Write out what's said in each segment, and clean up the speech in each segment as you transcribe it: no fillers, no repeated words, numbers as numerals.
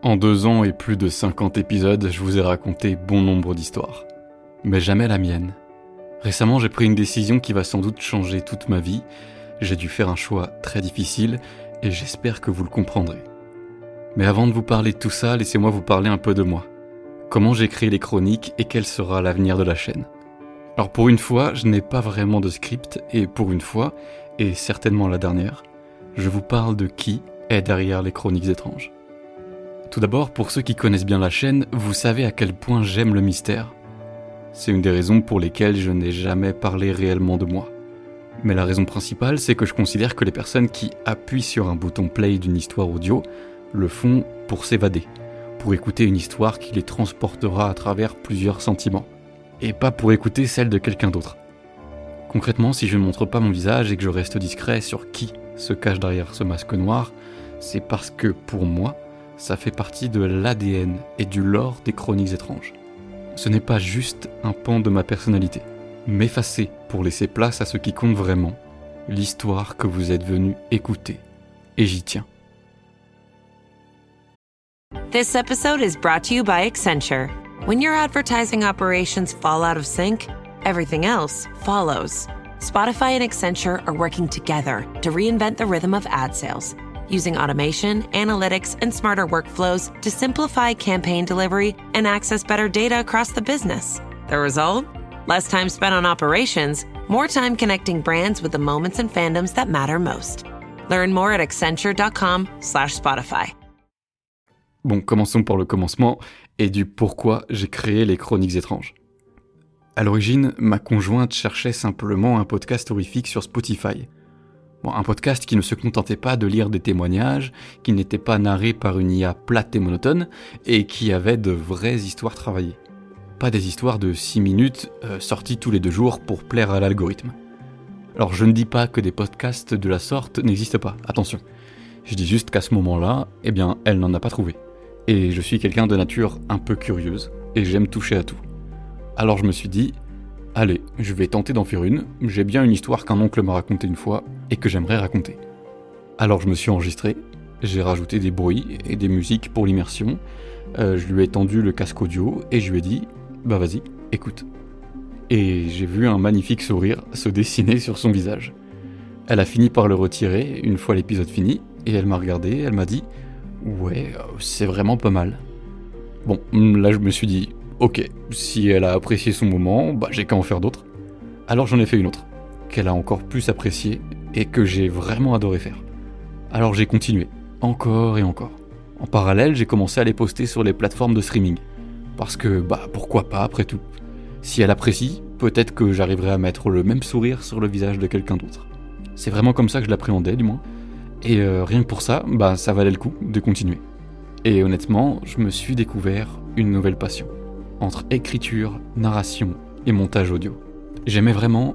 En 2 ans et plus de 50 épisodes, je vous ai raconté bon nombre d'histoires. Mais jamais la mienne. Récemment, j'ai pris une décision qui va sans doute changer toute ma vie. J'ai dû faire un choix très difficile et j'espère que vous le comprendrez. Mais avant de vous parler de tout ça, laissez-moi vous parler un peu de moi. Comment j'ai créé les chroniques et quel sera l'avenir de la chaîne. Alors pour une fois, je n'ai pas vraiment de script et pour une fois, et certainement la dernière, je vous parle de qui est derrière les chroniques étranges. Tout d'abord, pour ceux qui connaissent bien la chaîne, vous savez à quel point j'aime le mystère. C'est une des raisons pour lesquelles je n'ai jamais parlé réellement de moi. Mais la raison principale, c'est que je considère que les personnes qui appuient sur un bouton play d'une histoire audio le font pour s'évader, pour écouter une histoire qui les transportera à travers plusieurs sentiments, et pas pour écouter celle de quelqu'un d'autre. Concrètement, si je ne montre pas mon visage et que je reste discret sur qui se cache derrière ce masque noir, c'est parce que, pour moi, ça fait partie de l'ADN et du lore des chroniques étranges. Ce n'est pas juste un pan de ma personnalité. M'effacer pour laisser place à ce qui compte vraiment, l'histoire que vous êtes venu écouter. Et j'y tiens. This episode is brought to you by Accenture. When your advertising operations fall out of sync, everything else follows. Spotify and Accenture are working together to reinvent the rhythm of ad sales, using automation, analytics, and smarter workflows to simplify campaign delivery and access better data across the business. The result? Less time spent on operations, more time connecting brands with the moments and fandoms that matter most. Learn more at accenture.com/Spotify. Bon, commençons par le commencement et du pourquoi j'ai créé les chroniques étranges. À l'origine, ma conjointe cherchait simplement un podcast horrifique sur Spotify. Bon, un podcast qui ne se contentait pas de lire des témoignages, qui n'était pas narré par une IA plate et monotone, et qui avait de vraies histoires travaillées. Pas des histoires de 6 minutes sorties tous les 2 jours pour plaire à l'algorithme. Alors je ne dis pas que des podcasts de la sorte n'existent pas, attention. Je dis juste qu'à ce moment-là, elle n'en a pas trouvé. Et je suis quelqu'un de nature un peu curieuse, et j'aime toucher à tout. Alors je me suis dit, allez, je vais tenter d'en faire une, j'ai bien une histoire qu'un oncle m'a racontée une fois, et que j'aimerais raconter. Alors je me suis enregistré, j'ai rajouté des bruits et des musiques pour l'immersion, je lui ai tendu le casque audio, et je lui ai dit, bah vas-y, écoute. Et j'ai vu un magnifique sourire se dessiner sur son visage. Elle a fini par le retirer une fois l'épisode fini, et elle m'a regardé, elle m'a dit « Ouais, c'est vraiment pas mal. » Bon, là je me suis dit « Ok, si elle a apprécié son moment, bah j'ai qu'à en faire d'autres. » Alors j'en ai fait une autre, qu'elle a encore plus appréciée, et que j'ai vraiment adoré faire. Alors j'ai continué, encore et encore. En parallèle, j'ai commencé à les poster sur les plateformes de streaming. Parce que, pourquoi pas après tout. Si elle apprécie, peut-être que j'arriverai à mettre le même sourire sur le visage de quelqu'un d'autre. C'est vraiment comme ça que je l'appréhendais, du moins. Et rien que pour ça, ça valait le coup de continuer. Et honnêtement, je me suis découvert une nouvelle passion. Entre écriture, narration et montage audio. J'aimais vraiment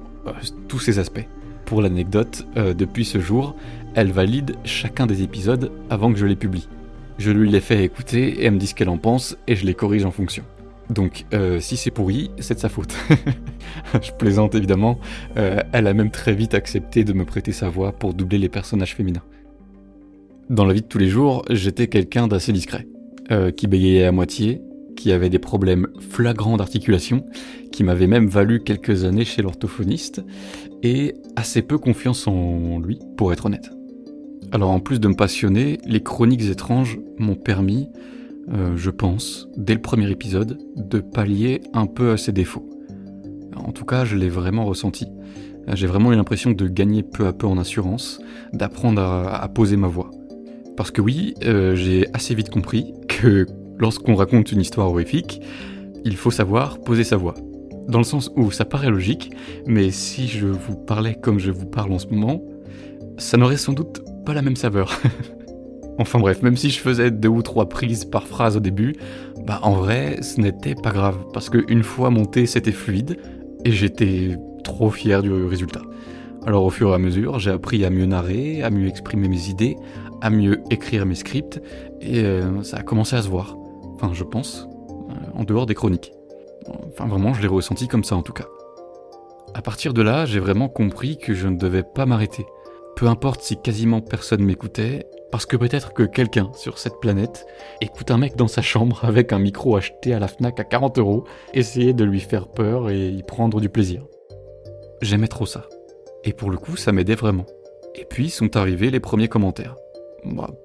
tous ces aspects. Pour l'anecdote, depuis ce jour, elle valide chacun des épisodes avant que je les publie. Je lui les fais écouter et elle me dit ce qu'elle en pense et je les corrige en fonction. Donc, si c'est pourri, c'est de sa faute. Je plaisante évidemment, elle a même très vite accepté de me prêter sa voix pour doubler les personnages féminins. Dans la vie de tous les jours, j'étais quelqu'un d'assez discret, qui bégayait à moitié, qui avait des problèmes flagrants d'articulation, qui m'avait même valu quelques années chez l'orthophoniste, et assez peu confiance en lui, pour être honnête. Alors en plus de me passionner, les chroniques étranges m'ont permis, je pense, dès le premier épisode, de pallier un peu à ses défauts. En tout cas, je l'ai vraiment ressenti. J'ai vraiment eu l'impression de gagner peu à peu en assurance, d'apprendre à poser ma voix. Parce que oui, j'ai assez vite compris que lorsqu'on raconte une histoire horrifique, il faut savoir poser sa voix. Dans le sens où ça paraît logique, mais si je vous parlais comme je vous parle en ce moment, ça n'aurait sans doute pas la même saveur. Enfin bref, même si je faisais 2 ou 3 prises par phrase au début, en vrai, ce n'était pas grave, parce qu'une fois monté, c'était fluide, et j'étais trop fier du résultat. Alors au fur et à mesure, j'ai appris à mieux narrer, à mieux exprimer mes idées, à mieux écrire mes scripts, et ça a commencé à se voir. Enfin, je pense, en dehors des chroniques. Enfin, vraiment, je l'ai ressenti comme ça en tout cas. À partir de là, j'ai vraiment compris que je ne devais pas m'arrêter. Peu importe si quasiment personne m'écoutait, Parce que peut-être que quelqu'un sur cette planète écoute un mec dans sa chambre avec un micro acheté à la Fnac à 40 € essayer de lui faire peur et y prendre du plaisir. J'aimais trop ça. Et pour le coup, ça m'aidait vraiment. Et puis sont arrivés les premiers commentaires.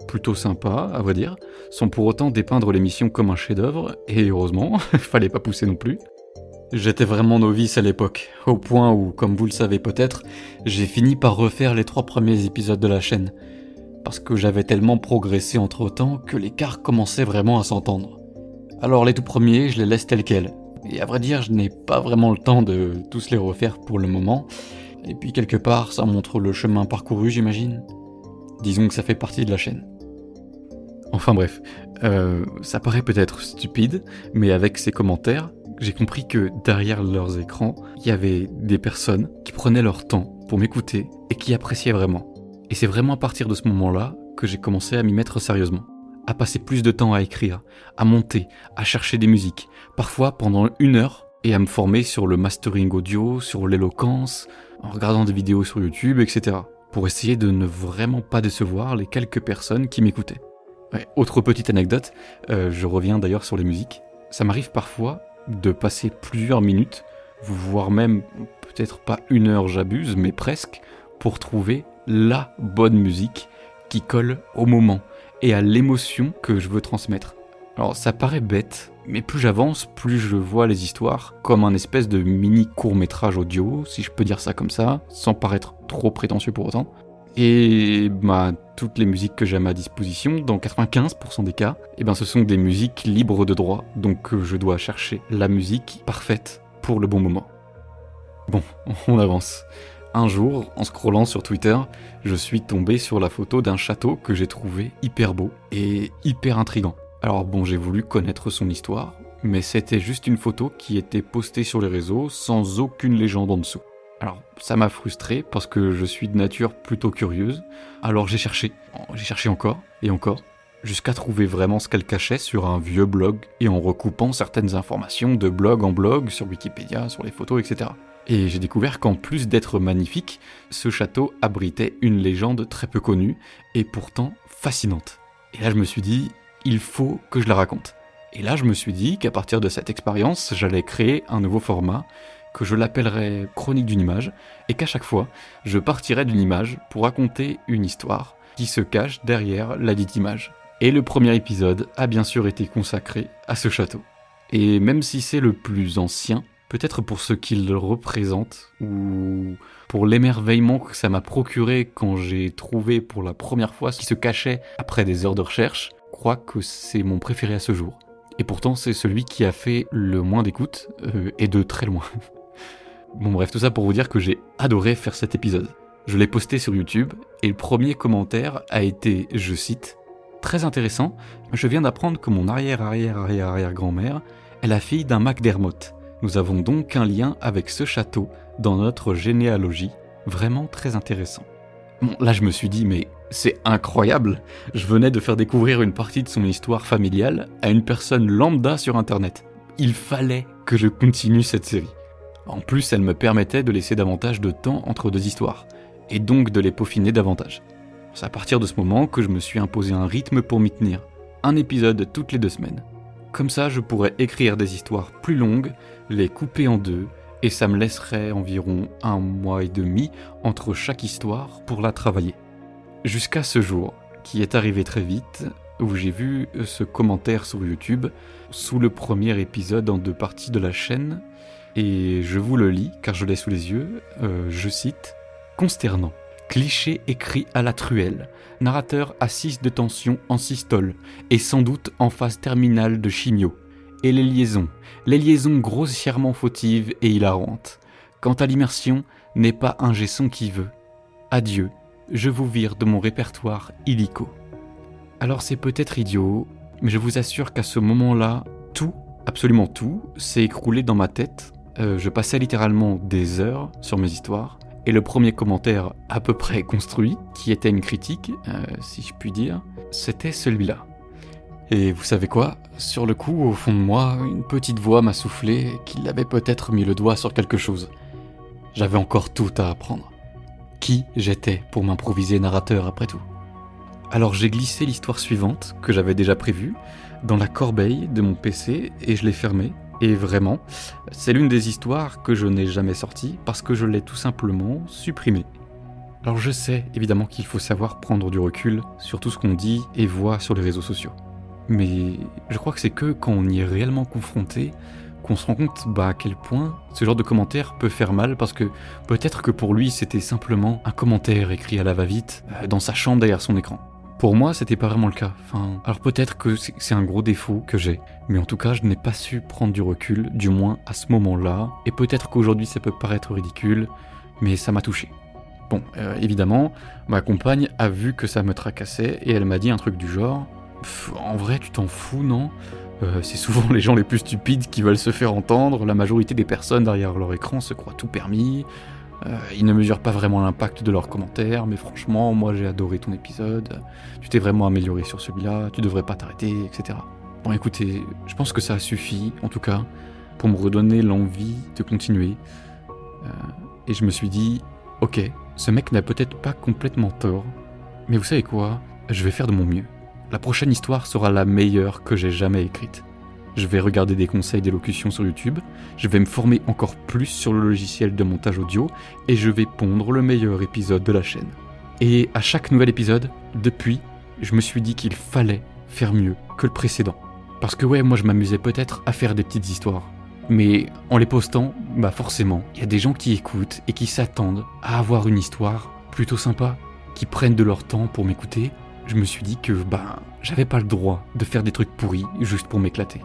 Plutôt sympa, à vrai dire, sans pour autant dépeindre l'émission comme un chef-d'œuvre, et heureusement, fallait pas pousser non plus. J'étais vraiment novice à l'époque, au point où, comme vous le savez peut-être, j'ai fini par refaire les 3 premiers épisodes de la chaîne, parce que j'avais tellement progressé entre-temps que l'écart commençait vraiment à s'entendre. Alors les tout premiers, je les laisse tels quels, et à vrai dire, je n'ai pas vraiment le temps de tous les refaire pour le moment, et puis quelque part, ça montre le chemin parcouru, j'imagine. Disons que ça fait partie de la chaîne. Enfin bref, ça paraît peut-être stupide, mais avec ces commentaires, j'ai compris que derrière leurs écrans, il y avait des personnes qui prenaient leur temps pour m'écouter et qui appréciaient vraiment. Et c'est vraiment à partir de ce moment-là que j'ai commencé à m'y mettre sérieusement. À passer plus de temps à écrire, à monter, à chercher des musiques, parfois pendant 1 heure, et à me former sur le mastering audio, sur l'éloquence, en regardant des vidéos sur YouTube, etc. pour essayer de ne vraiment pas décevoir les quelques personnes qui m'écoutaient. Ouais, autre petite anecdote, je reviens d'ailleurs sur les musiques. Ça m'arrive parfois de passer plusieurs minutes, voire même peut-être pas 1 heure, j'abuse, mais presque, pour trouver la bonne musique qui colle au moment et à l'émotion que je veux transmettre. Alors ça paraît bête, mais plus j'avance, plus je vois les histoires comme un espèce de mini court-métrage audio, si je peux dire ça comme ça, sans paraître trop prétentieux pour autant. Et toutes les musiques que j'ai à ma disposition, dans 95% des cas, ce sont des musiques libres de droit, donc je dois chercher la musique parfaite pour le bon moment. Bon, on avance. Un jour, en scrollant sur Twitter, je suis tombé sur la photo d'un château que j'ai trouvé hyper beau et hyper intriguant. Alors bon, j'ai voulu connaître son histoire, mais c'était juste une photo qui était postée sur les réseaux sans aucune légende en dessous. Alors ça m'a frustré parce que je suis de nature plutôt curieuse, alors j'ai cherché encore et encore, jusqu'à trouver vraiment ce qu'elle cachait sur un vieux blog et en recoupant certaines informations de blog en blog, sur Wikipédia, sur les photos, etc. Et j'ai découvert qu'en plus d'être magnifique, ce château abritait une légende très peu connue et pourtant fascinante. Et là je me suis dit, il faut que je la raconte. Et là je me suis dit qu'à partir de cette expérience, j'allais créer un nouveau format, que je l'appellerais Chronique d'une image, et qu'à chaque fois, je partirais d'une image pour raconter une histoire qui se cache derrière la dite image. Et le premier épisode a bien sûr été consacré à ce château. Et même si c'est le plus ancien, peut-être pour ce qu'il représente, ou pour l'émerveillement que ça m'a procuré quand j'ai trouvé pour la première fois ce qui se cachait après des heures de recherche, je crois que c'est mon préféré à ce jour. Et pourtant, c'est celui qui a fait le moins d'écoute, et de très loin. Bon bref, tout ça pour vous dire que j'ai adoré faire cet épisode. Je l'ai posté sur YouTube, et le premier commentaire a été, je cite, « Très intéressant, je viens d'apprendre que mon arrière-arrière-arrière-arrière-grand-mère est la fille d'un MacDermott. Nous avons donc un lien avec ce château dans notre généalogie. Vraiment très intéressant. » Bon, là je me suis dit, mais c'est incroyable. Je venais de faire découvrir une partie de son histoire familiale à une personne lambda sur internet. Il fallait que je continue cette série. En plus, elle me permettait de laisser davantage de temps entre 2 histoires, et donc de les peaufiner davantage. C'est à partir de ce moment que je me suis imposé un rythme pour m'y tenir. Un épisode toutes les 2 semaines. Comme ça, je pourrais écrire des histoires plus longues, les couper en 2, et ça me laisserait environ 1 mois et demi entre chaque histoire pour la travailler. Jusqu'à ce jour, qui est arrivé très vite, où j'ai vu ce commentaire sur YouTube, sous le premier épisode en 2 parties de la chaîne, et je vous le lis, car je l'ai sous les yeux, je cite « Consternant. Cliché écrit à la truelle. Narrateur à 6 de tension en systole, et sans doute en phase terminale de chimio. Et les liaisons grossièrement fautives et hilarantes. Quant à l'immersion, n'est pas un gesson qui veut. Adieu, je vous vire de mon répertoire illico. » Alors c'est peut-être idiot, mais je vous assure qu'à ce moment-là, tout, absolument tout, s'est écroulé dans ma tête. Je passais littéralement des heures sur mes histoires, et le premier commentaire à peu près construit, qui était une critique, si je puis dire, c'était celui-là. Et vous savez quoi ? Sur le coup, au fond de moi, une petite voix m'a soufflé qu'il avait peut-être mis le doigt sur quelque chose. J'avais encore tout à apprendre. Qui j'étais pour m'improviser narrateur après tout ? Alors j'ai glissé l'histoire suivante, que j'avais déjà prévue, dans la corbeille de mon PC et je l'ai fermée. Et vraiment, c'est l'une des histoires que je n'ai jamais sortie parce que je l'ai tout simplement supprimée. Alors je sais évidemment qu'il faut savoir prendre du recul sur tout ce qu'on dit et voit sur les réseaux sociaux. Mais je crois que c'est que quand on y est réellement confronté qu'on se rend compte à quel point ce genre de commentaire peut faire mal, parce que peut-être que pour lui c'était simplement un commentaire écrit à la va-vite dans sa chambre derrière son écran. Pour moi c'était pas vraiment le cas, alors peut-être que c'est un gros défaut que j'ai, mais en tout cas je n'ai pas su prendre du recul, du moins à ce moment-là, et peut-être qu'aujourd'hui ça peut paraître ridicule, mais ça m'a touché. Bon, évidemment, ma compagne a vu que ça me tracassait et elle m'a dit un truc du genre « En vrai tu t'en fous, non ? C'est souvent les gens les plus stupides qui veulent se faire entendre, la majorité des personnes derrière leur écran se croient tout permis, ils ne mesurent pas vraiment l'impact de leurs commentaires, mais franchement, moi j'ai adoré ton épisode, tu t'es vraiment amélioré sur celui-là, tu devrais pas t'arrêter, etc. » Bon écoutez, je pense que ça suffit, en tout cas, pour me redonner l'envie de continuer. Et je me suis dit, ok, ce mec n'a peut-être pas complètement tort, mais vous savez quoi ? Je vais faire de mon mieux. La prochaine histoire sera la meilleure que j'ai jamais écrite. Je vais regarder des conseils d'élocution sur YouTube, je vais me former encore plus sur le logiciel de montage audio, et je vais pondre le meilleur épisode de la chaîne. Et à chaque nouvel épisode, depuis, je me suis dit qu'il fallait faire mieux que le précédent. Parce que ouais, moi je m'amusais peut-être à faire des petites histoires. Mais en les postant, forcément, il y a des gens qui écoutent et qui s'attendent à avoir une histoire plutôt sympa, qui prennent de leur temps pour m'écouter. Je me suis dit que j'avais pas le droit de faire des trucs pourris juste pour m'éclater.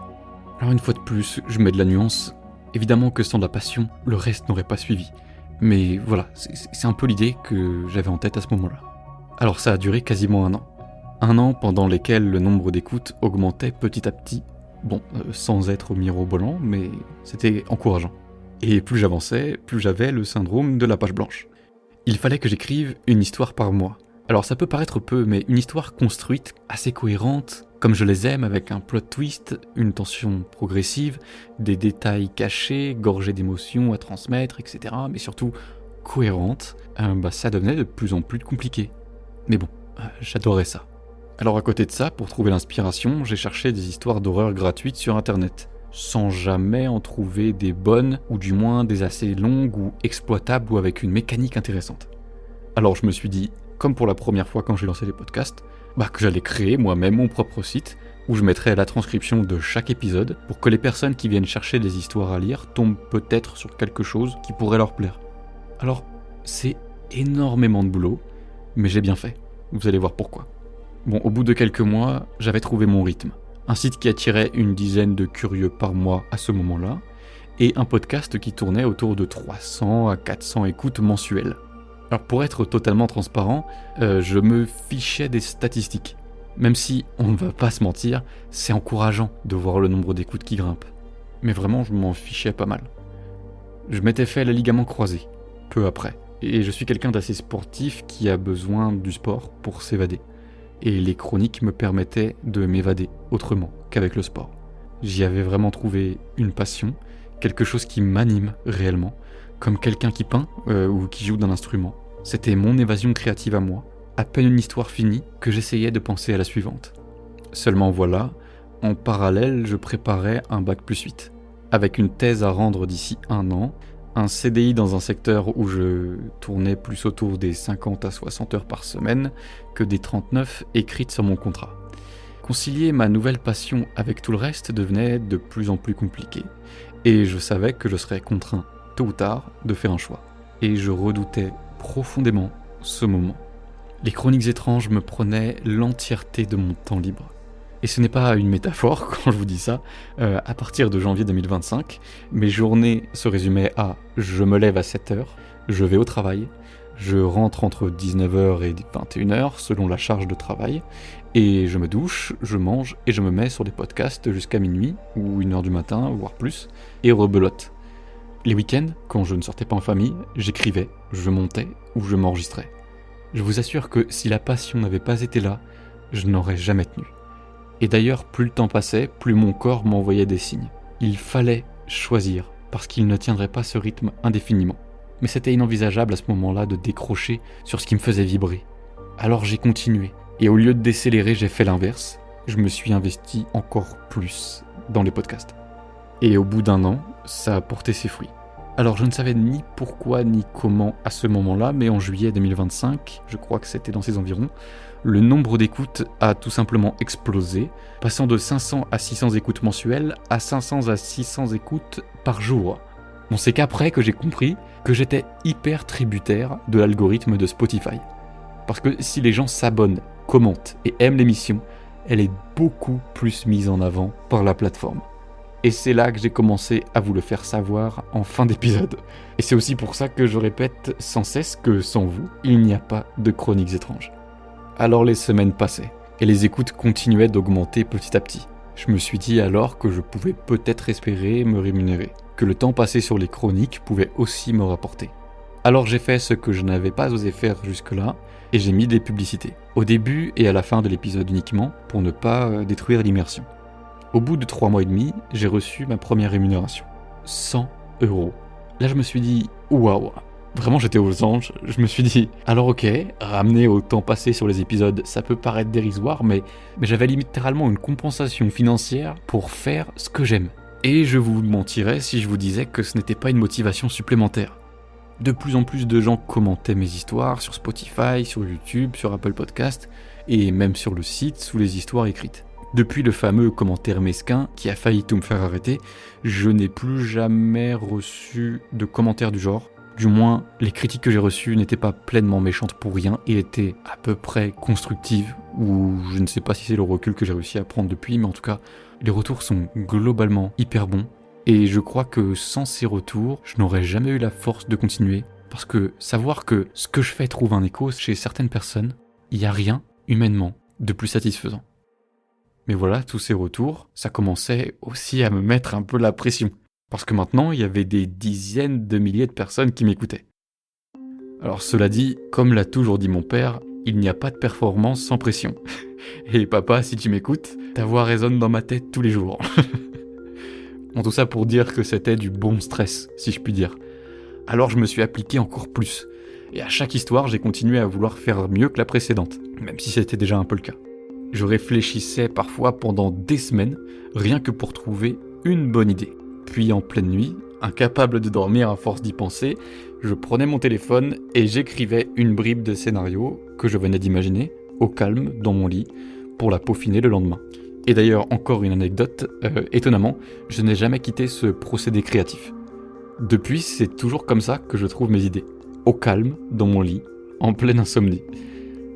Alors une fois de plus, je mets de la nuance. Évidemment que sans de la passion, le reste n'aurait pas suivi. Mais voilà, c'est un peu l'idée que j'avais en tête à ce moment-là. Alors ça a duré quasiment 1 an. 1 an pendant lesquels le nombre d'écoutes augmentait petit à petit. Bon, sans être mirobolant, mais c'était encourageant. Et plus j'avançais, plus j'avais le syndrome de la page blanche. Il fallait que j'écrive une histoire par mois. Alors ça peut paraître peu, mais une histoire construite, assez cohérente, comme je les aime, avec un plot twist, une tension progressive, des détails cachés, gorgés d'émotions à transmettre, etc. Mais surtout cohérente, ça devenait de plus en plus compliqué. Mais bon, j'adorais ça. Alors à côté de ça, pour trouver l'inspiration, j'ai cherché des histoires d'horreur gratuites sur internet, sans jamais en trouver des bonnes, ou du moins des assez longues ou exploitables ou avec une mécanique intéressante. Alors je me suis dit, comme pour la première fois quand j'ai lancé les podcasts, que j'allais créer moi-même mon propre site, où je mettrais la transcription de chaque épisode, pour que les personnes qui viennent chercher des histoires à lire tombent peut-être sur quelque chose qui pourrait leur plaire. Alors, c'est énormément de boulot, mais j'ai bien fait, vous allez voir pourquoi. Bon, au bout de quelques mois, j'avais trouvé mon rythme. Un site qui attirait une dizaine de curieux par mois à ce moment-là, et un podcast qui tournait autour de 300 à 400 écoutes mensuelles. Alors pour être totalement transparent, je me fichais des statistiques. Même si, on ne va pas se mentir, c'est encourageant de voir le nombre d'écoutes qui grimpe. Mais vraiment, je m'en fichais pas mal. Je m'étais fait le ligament croisé, peu après. Et je suis quelqu'un d'assez sportif qui a besoin du sport pour s'évader. Et les chroniques me permettaient de m'évader autrement qu'avec le sport. J'y avais vraiment trouvé une passion, quelque chose qui m'anime réellement, comme quelqu'un qui peint ou qui joue d'un instrument. C'était mon évasion créative à moi, à peine une histoire finie que j'essayais de penser à la suivante. Seulement voilà, en parallèle je préparais un bac+8, avec une thèse à rendre d'ici 1 an, un CDI dans un secteur où je tournais plus autour des 50 à 60 heures par semaine que des 39 écrites sur mon contrat. Concilier ma nouvelle passion avec tout le reste devenait de plus en plus compliqué, et je savais que je serais contraint, tôt ou tard, de faire un choix. Et je redoutais profondément ce moment. Les chroniques étranges me prenaient l'entièreté de mon temps libre. Et ce n'est pas une métaphore quand je vous dis ça. À partir de janvier 2025, mes journées se résumaient à « je me lève à 7h, je vais au travail, je rentre entre 19h et 21h selon la charge de travail, et je me douche, je mange et je me mets sur des podcasts jusqu'à minuit, ou 1h du matin, voire plus, et rebelote. Les week-ends, quand je ne sortais pas en famille, j'écrivais, je montais ou je m'enregistrais. Je vous assure que si la passion n'avait pas été là, je n'aurais jamais tenu. Et d'ailleurs, plus le temps passait, plus mon corps m'envoyait des signes. Il fallait choisir, parce qu'il ne tiendrait pas ce rythme indéfiniment. Mais c'était inenvisageable à ce moment-là de décrocher sur ce qui me faisait vibrer. Alors j'ai continué, Et au lieu de décélérer, j'ai fait l'inverse. Je me suis investi encore plus dans les podcasts. Et au bout d'un an, ça a porté ses fruits. Alors je ne savais ni pourquoi ni comment à ce moment-là, mais en juillet 2025, je crois que c'était dans ces environs, le nombre d'écoutes a tout simplement explosé, passant de 500 à 600 écoutes mensuelles à 500 à 600 écoutes par jour. Bon, c'est qu'après que j'ai compris que j'étais hyper tributaire de l'algorithme de Spotify. Parce que si les gens s'abonnent, commentent et aiment l'émission, elle est beaucoup plus mise en avant par la plateforme. Et c'est là que j'ai commencé à vous le faire savoir en fin d'épisode. Et c'est aussi pour ça que je répète sans cesse que sans vous, il n'y a pas de chroniques étranges. Alors les semaines passaient, et les écoutes continuaient d'augmenter petit à petit. Je me suis dit alors que je pouvais peut-être espérer me rémunérer, que le temps passé sur les chroniques pouvait aussi me rapporter. Alors j'ai fait ce que je n'avais pas osé faire jusque-là, et j'ai mis des publicités, au début et à la fin de l'épisode uniquement, pour ne pas détruire l'immersion. Au bout de 3 mois et demi, j'ai reçu ma première rémunération. 100 €. Là je me suis dit, waouh, vraiment j'étais aux anges, je me suis dit, alors ok, ramener au temps passé sur les épisodes, ça peut paraître dérisoire, mais j'avais littéralement une compensation financière pour faire ce que j'aime. Et je vous mentirais si je vous disais que ce n'était pas une motivation supplémentaire. De plus en plus de gens commentaient mes histoires sur Spotify, sur YouTube, sur Apple Podcast, et même sur le site sous les histoires écrites. Depuis le fameux commentaire mesquin qui a failli tout me faire arrêter, je n'ai plus jamais reçu de commentaires du genre. Du moins, les critiques que j'ai reçues n'étaient pas pleinement méchantes pour rien et étaient à peu près constructives, ou je ne sais pas si c'est le recul que j'ai réussi à prendre depuis, mais en tout cas, les retours sont globalement hyper bons. Et je crois que sans ces retours, je n'aurais jamais eu la force de continuer, parce que savoir que ce que je fais trouve un écho chez certaines personnes, il n'y a rien, humainement, de plus satisfaisant. Mais voilà, tous ces retours, ça commençait aussi à me mettre un peu la pression. Parce que maintenant, il y avait des dizaines de milliers de personnes qui m'écoutaient. Alors cela dit, comme l'a toujours dit mon père, il n'y a pas de performance sans pression. Et papa, si tu m'écoutes, ta voix résonne dans ma tête tous les jours. Bon, tout ça pour dire que c'était du bon stress, si je puis dire. Alors je me suis appliqué encore plus. Et à chaque histoire, j'ai continué à vouloir faire mieux que la précédente, même si c'était déjà un peu le cas. Je réfléchissais parfois pendant des semaines, rien que pour trouver une bonne idée. Puis en pleine nuit, incapable de dormir à force d'y penser, je prenais mon téléphone et j'écrivais une bribe de scénario que je venais d'imaginer, au calme, dans mon lit, pour la peaufiner le lendemain. Et d'ailleurs, encore une anecdote, étonnamment, je n'ai jamais quitté ce procédé créatif. Depuis, c'est toujours comme ça que je trouve mes idées. Au calme, dans mon lit, en pleine insomnie.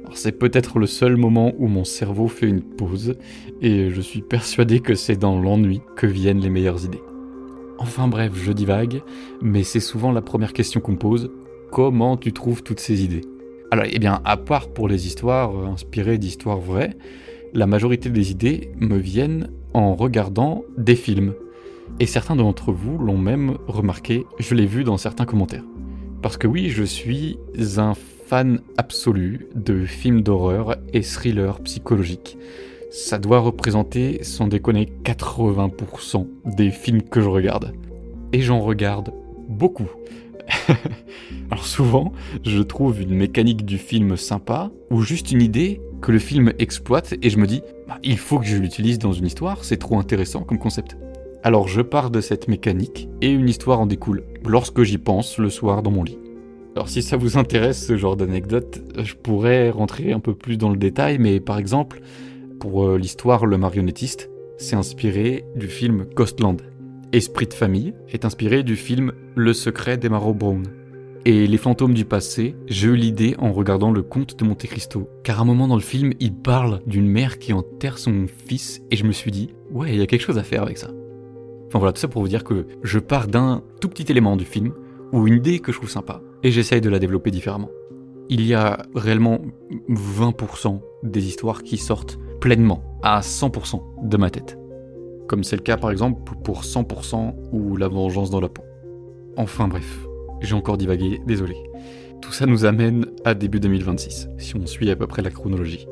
Alors, c'est peut-être le seul moment où mon cerveau fait une pause, et je suis persuadé que c'est dans l'ennui que viennent les meilleures idées. Enfin bref, je divague, mais c'est souvent la première question qu'on me pose. Comment tu trouves toutes ces idées ? Alors, eh bien, à part pour les histoires inspirées d'histoires vraies, la majorité des idées me viennent en regardant des films. Et certains d'entre vous l'ont même remarqué, je l'ai vu dans certains commentaires. Parce que oui, je suis un fan absolu de films d'horreur et thrillers psychologiques. Ça doit représenter, sans déconner, 80% des films que je regarde. Et j'en regarde beaucoup. Alors souvent, je trouve une mécanique du film sympa, ou juste une idée que le film exploite, et je me dis, il faut que je l'utilise dans une histoire, c'est trop intéressant comme concept. Alors je pars de cette mécanique, et une histoire en découle, lorsque j'y pense le soir dans mon lit. Alors si ça vous intéresse ce genre d'anecdote, je pourrais rentrer un peu plus dans le détail, mais par exemple, pour l'histoire Le Marionnettiste, c'est inspiré du film Ghostland. Esprit de famille est inspiré du film Le secret d'Emma Brown. Et Les fantômes du passé, j'ai eu l'idée en regardant Le Comte de Monte Cristo. Car à un moment dans le film, il parle d'une mère qui enterre son fils, et je me suis dit, ouais, il y a quelque chose à faire avec ça. Enfin voilà, tout ça pour vous dire que je pars d'un tout petit élément du film, ou une idée que je trouve sympa, et j'essaye de la développer différemment. Il y a réellement 20% des histoires qui sortent pleinement, à 100% de ma tête. Comme c'est le cas par exemple pour 100% ou La vengeance dans la peau. Enfin bref, j'ai encore divagué, désolé. Tout ça nous amène à début 2026, si on suit à peu près la chronologie.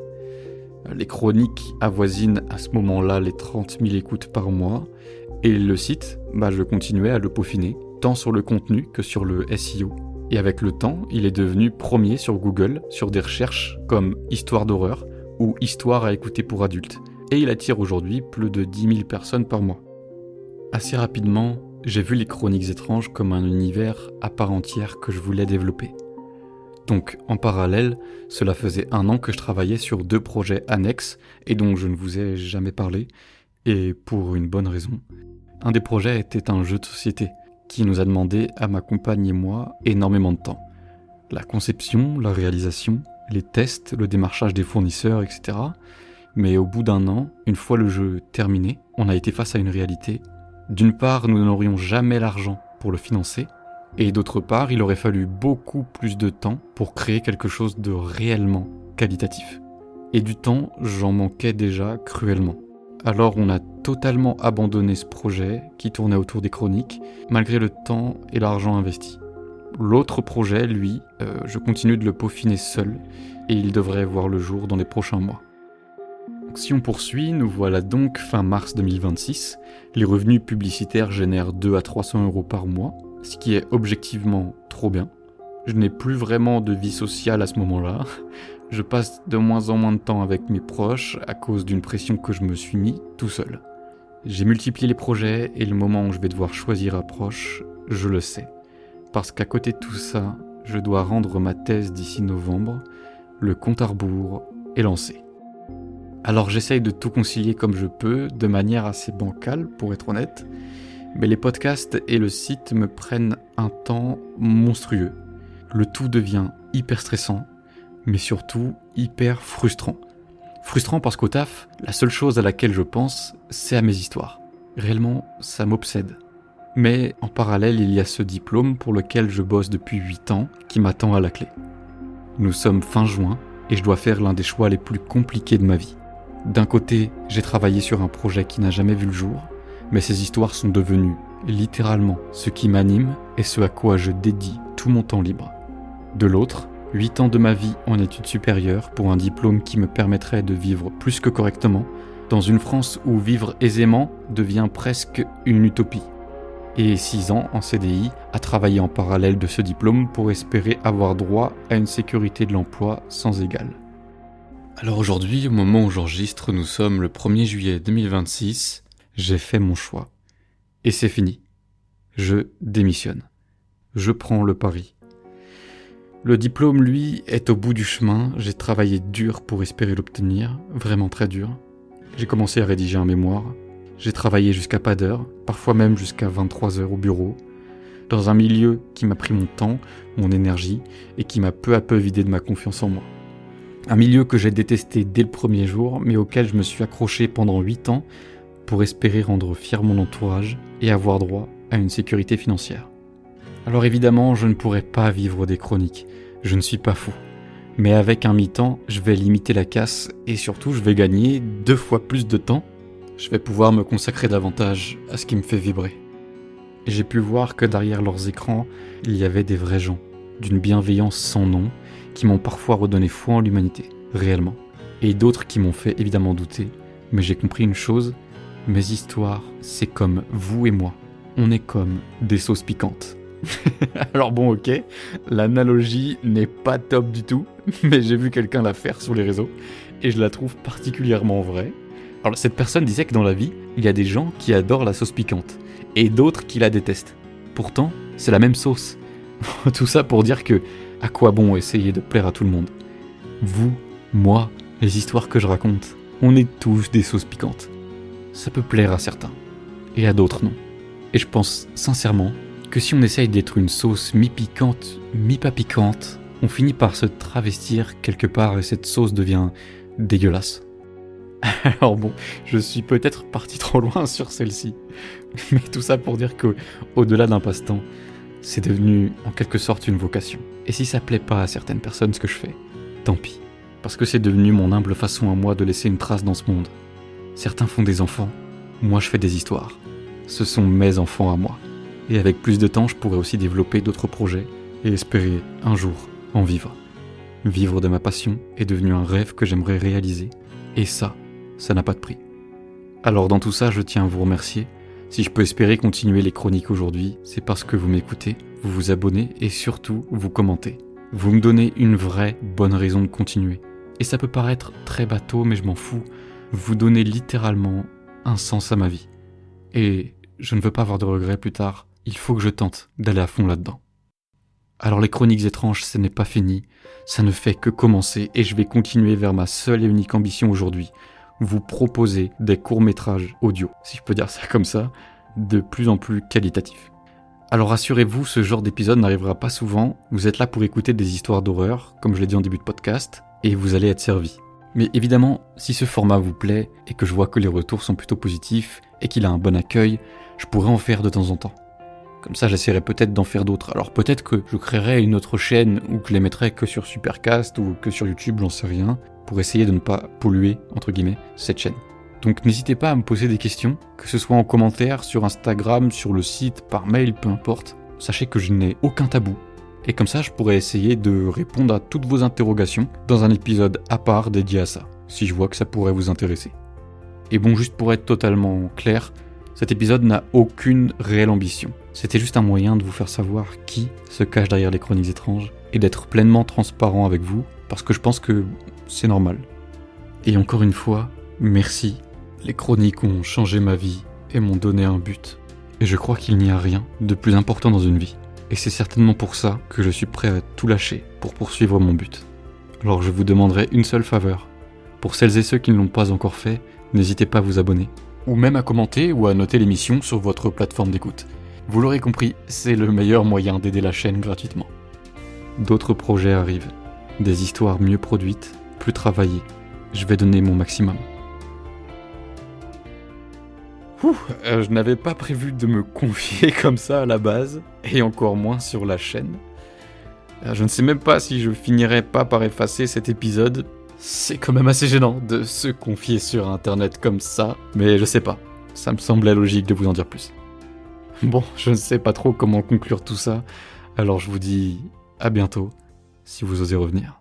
Les chroniques avoisinent à ce moment-là les 30 000 écoutes par mois, et le site, je continuais à le peaufiner, tant sur le contenu que sur le SEO. Et avec le temps, il est devenu premier sur Google, sur des recherches comme histoire d'horreur, ou histoire à écouter pour adultes, et il attire aujourd'hui plus de 10 000 personnes par mois. Assez rapidement, j'ai vu les chroniques étranges comme un univers à part entière que je voulais développer. Donc, en parallèle, cela faisait 1 an que je travaillais sur 2 projets annexes et dont je ne vous ai jamais parlé, et pour une bonne raison. Un des projets était un jeu de société qui nous a demandé, à ma compagne et moi, énormément de temps. La conception, la réalisation, les tests, le démarchage des fournisseurs, etc. Mais au bout d'1 an, une fois le jeu terminé, on a été face à une réalité. D'une part, nous n'aurions jamais l'argent pour le financer, et d'autre part, il aurait fallu beaucoup plus de temps pour créer quelque chose de réellement qualitatif. Et du temps, j'en manquais déjà cruellement. Alors on a totalement abandonné ce projet qui tournait autour des chroniques, malgré le temps et l'argent investis. L'autre projet, lui, je continue de le peaufiner seul, et il devrait voir le jour dans les prochains mois. Si on poursuit, nous voilà donc fin mars 2026. Les revenus publicitaires génèrent 200 à 300 € par mois, ce qui est objectivement trop bien. Je n'ai plus vraiment de vie sociale à ce moment-là. Je passe de moins en moins de temps avec mes proches à cause d'une pression que je me suis mis tout seul. J'ai multiplié les projets et le moment où je vais devoir choisir approche, je le sais. Parce qu'à côté de tout ça, je dois rendre ma thèse d'ici novembre, le compte à rebours est lancé. Alors j'essaye de tout concilier comme je peux, de manière assez bancale pour être honnête, mais les podcasts et le site me prennent un temps monstrueux. Le tout devient hyper stressant, mais surtout hyper frustrant. Frustrant parce qu'au taf, la seule chose à laquelle je pense, c'est à mes histoires. Réellement, ça m'obsède. Mais en parallèle, il y a ce diplôme pour lequel je bosse depuis 8 ans qui m'attend à la clé. Nous sommes fin juin et je dois faire l'un des choix les plus compliqués de ma vie. D'un côté, j'ai travaillé sur un projet qui n'a jamais vu le jour, mais ces histoires sont devenues littéralement ce qui m'anime et ce à quoi je dédie tout mon temps libre. De l'autre, 8 ans de ma vie en études supérieures pour un diplôme qui me permettrait de vivre plus que correctement, dans une France où vivre aisément devient presque une utopie. Et 6 ans en CDI à travailler en parallèle de ce diplôme pour espérer avoir droit à une sécurité de l'emploi sans égale. Alors aujourd'hui, au moment où j'enregistre, nous sommes le 1er juillet 2026, j'ai fait mon choix. Et c'est fini. Je démissionne. Je prends le pari. Le diplôme, lui, est au bout du chemin. J'ai travaillé dur pour espérer l'obtenir, vraiment très dur. J'ai commencé à rédiger un mémoire. J'ai travaillé jusqu'à pas d'heure, parfois même jusqu'à 23 h au bureau, dans un milieu qui m'a pris mon temps, mon énergie, et qui m'a peu à peu vidé de ma confiance en moi. Un milieu que j'ai détesté dès le premier jour, mais auquel je me suis accroché pendant 8 ans pour espérer rendre fier mon entourage et avoir droit à une sécurité financière. Alors évidemment, je ne pourrais pas vivre des chroniques, je ne suis pas fou. Mais avec un mi-temps, je vais limiter la casse et surtout je vais gagner 2 fois plus de temps. Je vais pouvoir me consacrer davantage à ce qui me fait vibrer. Et j'ai pu voir que derrière leurs écrans, il y avait des vrais gens, d'une bienveillance sans nom, qui m'ont parfois redonné foi en l'humanité, réellement. Et d'autres qui m'ont fait évidemment douter, mais j'ai compris une chose, mes histoires, c'est comme vous et moi. On est comme des sauces piquantes. Alors bon, ok, l'analogie n'est pas top du tout, mais j'ai vu quelqu'un la faire sur les réseaux, et je la trouve particulièrement vraie. Alors cette personne disait que dans la vie, il y a des gens qui adorent la sauce piquante, et d'autres qui la détestent. Pourtant, c'est la même sauce. Tout ça pour dire que, à quoi bon essayer de plaire à tout le monde ? Vous, moi, les histoires que je raconte, on est tous des sauces piquantes. Ça peut plaire à certains, et à d'autres non. Et je pense sincèrement que si on essaye d'être une sauce mi-piquante, mi-pas piquante, on finit par se travestir quelque part et cette sauce devient dégueulasse. Alors bon, je suis peut-être parti trop loin sur celle-ci, mais tout ça pour dire que, au-delà d'un passe-temps, c'est devenu en quelque sorte une vocation. Et si ça plaît pas à certaines personnes ce que je fais, tant pis. Parce que c'est devenu mon humble façon à moi de laisser une trace dans ce monde. Certains font des enfants, moi je fais des histoires. Ce sont mes enfants à moi. Et avec plus de temps, je pourrais aussi développer d'autres projets et espérer un jour en vivre. Vivre de ma passion est devenu un rêve que j'aimerais réaliser. Et ça n'a pas de prix. Alors dans tout ça, je tiens à vous remercier. Si je peux espérer continuer les chroniques aujourd'hui, c'est parce que vous m'écoutez, vous vous abonnez et surtout vous commentez. Vous me donnez une vraie bonne raison de continuer. Et ça peut paraître très bateau, mais je m'en fous. Vous donnez littéralement un sens à ma vie. Et je ne veux pas avoir de regrets plus tard. Il faut que je tente d'aller à fond là-dedans. Alors les chroniques étranges, ce n'est pas fini. Ça ne fait que commencer et je vais continuer vers ma seule et unique ambition aujourd'hui. Vous proposer des courts-métrages audio, si je peux dire ça comme ça, de plus en plus qualitatifs. Alors rassurez-vous, ce genre d'épisode n'arrivera pas souvent. Vous êtes là pour écouter des histoires d'horreur, comme je l'ai dit en début de podcast, et vous allez être servi. Mais évidemment, si ce format vous plaît, et que je vois que les retours sont plutôt positifs, et qu'il a un bon accueil, je pourrais en faire de temps en temps. Comme ça, j'essaierai peut-être d'en faire d'autres. Alors peut-être que je créerai une autre chaîne, ou que je les mettrai que sur Supercast, ou que sur YouTube, j'en sais rien, pour essayer de ne pas polluer, entre guillemets, cette chaîne. Donc n'hésitez pas à me poser des questions, que ce soit en commentaire, sur Instagram, sur le site, par mail, peu importe. Sachez que je n'ai aucun tabou. Et comme ça, je pourrais essayer de répondre à toutes vos interrogations dans un épisode à part dédié à ça, si je vois que ça pourrait vous intéresser. Et bon, juste pour être totalement clair, cet épisode n'a aucune réelle ambition. C'était juste un moyen de vous faire savoir qui se cache derrière les chroniques étranges et d'être pleinement transparent avec vous, parce que je pense que c'est normal. Et encore une fois, merci. Les chroniques ont changé ma vie et m'ont donné un but. Et je crois qu'il n'y a rien de plus important dans une vie. Et c'est certainement pour ça que je suis prêt à tout lâcher pour poursuivre mon but. Alors je vous demanderai une seule faveur. Pour celles et ceux qui ne l'ont pas encore fait, n'hésitez pas à vous abonner. Ou même à commenter ou à noter l'émission sur votre plateforme d'écoute. Vous l'aurez compris, c'est le meilleur moyen d'aider la chaîne gratuitement. D'autres projets arrivent. Des histoires mieux produites, plus travaillées. Je vais donner mon maximum. Je n'avais pas prévu de me confier comme ça à la base, et encore moins sur la chaîne. Je ne sais même pas si je finirai pas par effacer cet épisode. C'est quand même assez gênant de se confier sur internet comme ça, mais je sais pas. Ça me semblait logique de vous en dire plus. Bon, je ne sais pas trop comment conclure tout ça, alors je vous dis à bientôt, si vous osez revenir.